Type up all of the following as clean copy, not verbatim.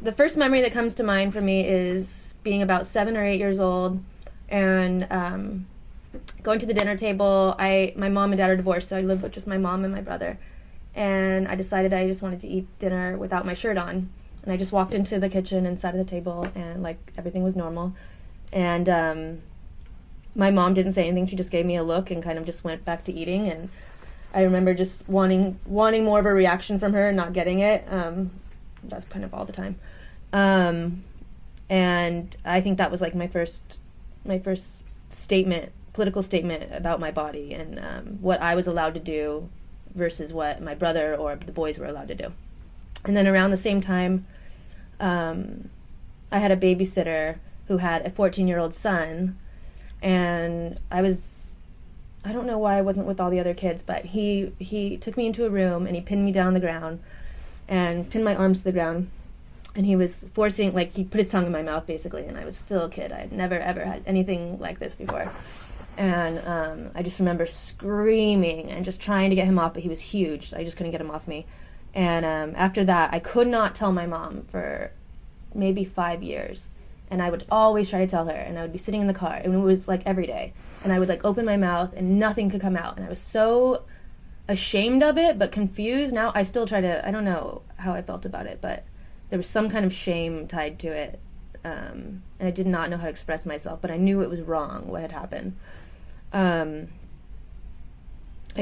The first memory that comes to mind for me is being about 7 or 8 years old, and going to the dinner table. My mom and dad are divorced, so I lived with just my mom and my brother. And I decided I just wanted to eat dinner without my shirt on. And I just walked into the kitchen and sat at the table, and like everything was normal. And my mom didn't say anything. She just gave me a look and kind of just went back to eating. And I remember just wanting more of a reaction from her, not getting it. That's kind of all the time. And I think that was like my first political statement about my body, and what I was allowed to do versus what my brother or the boys were allowed to do. And then around the same time, I had a babysitter who had a 14-year-old son, and I don't know why I wasn't with all the other kids, but he took me into a room and he pinned me down on the ground and pinned my arms to the ground, and he was forcing, like, he put his tongue in my mouth basically, and I was still a kid. I had never ever had anything like this before. And I just remember screaming and just trying to get him off, but he was huge, so I just couldn't get him off me. And after that, I could not tell my mom for maybe 5 years. And I would always try to tell her, and I would be sitting in the car, and it was like every day. And I would like open my mouth, and nothing could come out. And I was so ashamed of it, but confused. Now I still try to, I don't know how I felt about it, but there was some kind of shame tied to it. And I did not know how to express myself, but I knew it was wrong, what had happened. I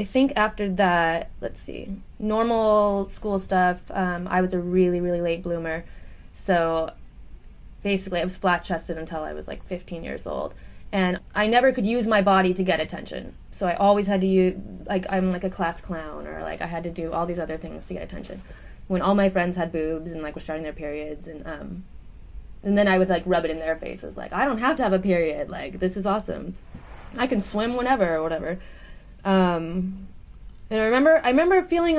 think after that, let's see, normal school stuff, I was a really, really late bloomer. So basically I was flat-chested until I was like 15 years old. And I never could use my body to get attention. So I always had to use, like, I'm like a class clown, or like I had to do all these other things to get attention. When all my friends had boobs and like were starting their periods, and then I would like rub it in their faces, like, I don't have to have a period, like, this is awesome. I can swim whenever or whatever. And I remember feeling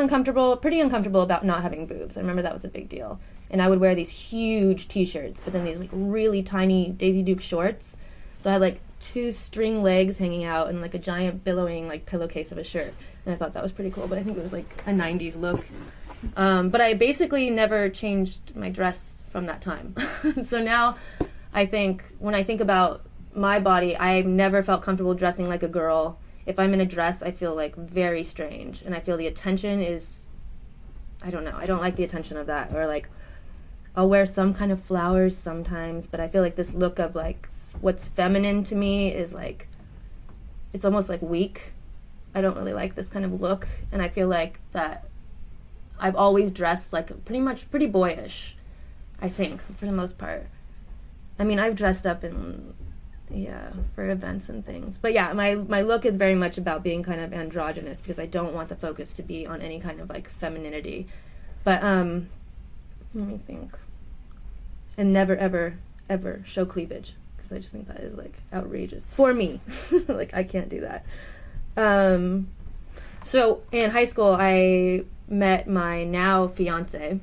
pretty uncomfortable about not having boobs. I remember that was a big deal. And I would wear these huge t-shirts, but then these like really tiny Daisy Duke shorts. So I had like 2 string legs hanging out and like a giant billowing like pillowcase of a shirt. And I thought that was pretty cool, but I think it was like a 90s look. But I basically never changed my dress from that time. So now I think, when I think about my body, I've never felt comfortable dressing like a girl. If I'm in a dress, I feel like very strange, and I feel the attention is, I don't know, I don't like the attention of that. Or like, I'll wear some kind of flowers sometimes, but I feel like this look of like what's feminine to me is like, it's almost like weak. I don't really like this kind of look, and I feel like that I've always dressed like pretty boyish, I think, for the most part. I mean, I've dressed up for events and things. But yeah, my look is very much about being kind of androgynous, because I don't want the focus to be on any kind of like femininity. But let me think. And never ever show cleavage, because I just think that is like outrageous for me. Like, I can't do that. So in high school, I met my now fiance,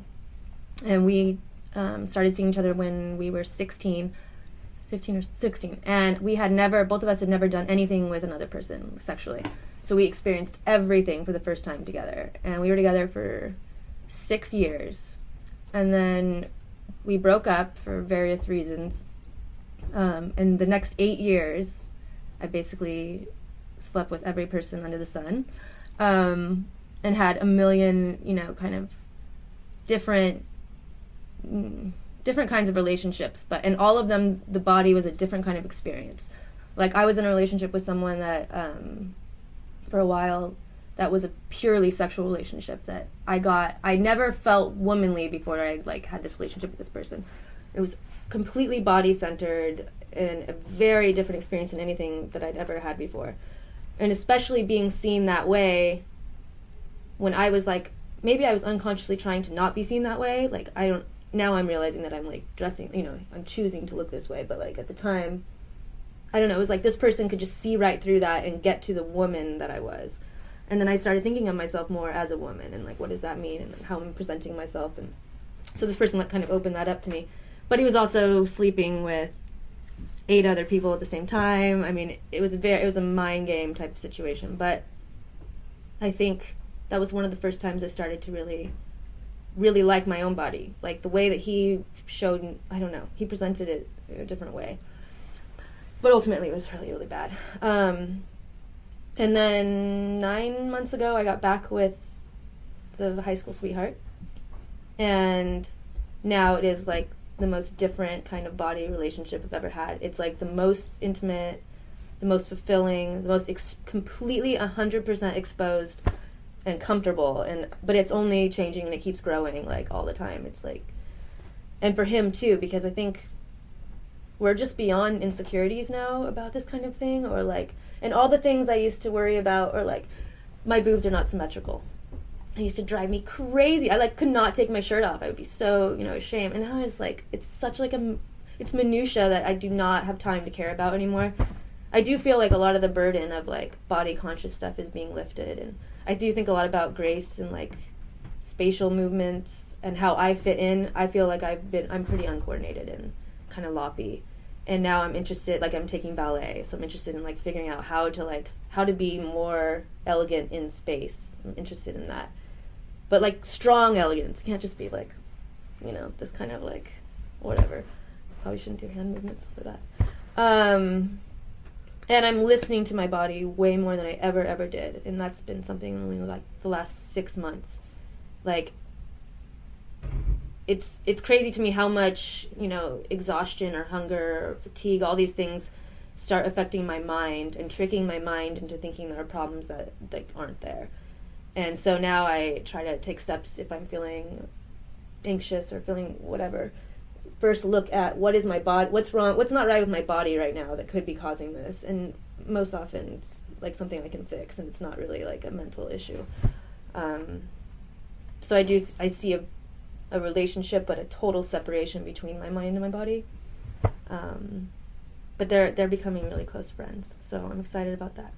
and we started seeing each other when we were 15 or 16, and both of us had never done anything with another person sexually. So we experienced everything for the first time together, and we were together for 6 years, and then we broke up for various reasons. And the next 8 years, I basically slept with every person under the sun, and had a million, kind of different kinds of relationships, and all of them, the body was a different kind of experience. Like, I was in a relationship with someone that, for a while, that was a purely sexual relationship that I never felt womanly before I, like, had this relationship with this person. It was completely body-centered and a very different experience than anything that I'd ever had before. And especially being seen that way when I was, like, maybe I was unconsciously trying to not be seen that way. Like, now I'm realizing that I'm, like, dressing, I'm choosing to look this way, but, like, at the time, I don't know, it was like this person could just see right through that and get to the woman that I was. And then I started thinking of myself more as a woman, and, like, what does that mean, and how I'm presenting myself. And so this person, like, kind of opened that up to me. But he was also sleeping with 8 other people at the same time. I mean, it was a mind game type of situation. But I think that was one of the first times I started to really, really like my own body. Like, the way that he showed, I don't know, he presented it in a different way. But ultimately it was really, really bad. And then 9 months ago, I got back with the high school sweetheart. And now it is like the most different kind of body relationship I've ever had. It's like the most intimate, the most fulfilling, the most completely 100% exposed and comfortable. But it's only changing and it keeps growing like all the time. It's like, and for him too, because I think we're just beyond insecurities now about this kind of thing, or like, and all the things I used to worry about, or like, my boobs are not symmetrical. It used to drive me crazy. I like could not take my shirt off. I would be so, ashamed. And now it's like, it's such like it's minutia that I do not have time to care about anymore. I do feel like a lot of the burden of like body conscious stuff is being lifted, and I do think a lot about grace and like spatial movements and how I fit in. I feel like I'm pretty uncoordinated and kind of loppy, and now I'm interested, like I'm taking ballet, so I'm interested in like figuring out how to be more elegant in space. I'm interested in that, but like strong elegance. It can't just be like, this kind of like whatever. Probably shouldn't do hand movements for that. And I'm listening to my body way more than I ever did, and that's been something only like the last 6 months. Like, it's crazy to me how much, exhaustion or hunger or fatigue, all these things start affecting my mind and tricking my mind into thinking there are problems that aren't there. And so now I try to take steps if I'm feeling anxious or feeling whatever. First look at what is my body, what's wrong, what's not right with my body right now that could be causing this. And most often it's like something I can fix, and it's not really like a mental issue. So I see a relationship, but a total separation between my mind and my body. But they're becoming really close friends, so I'm excited about that.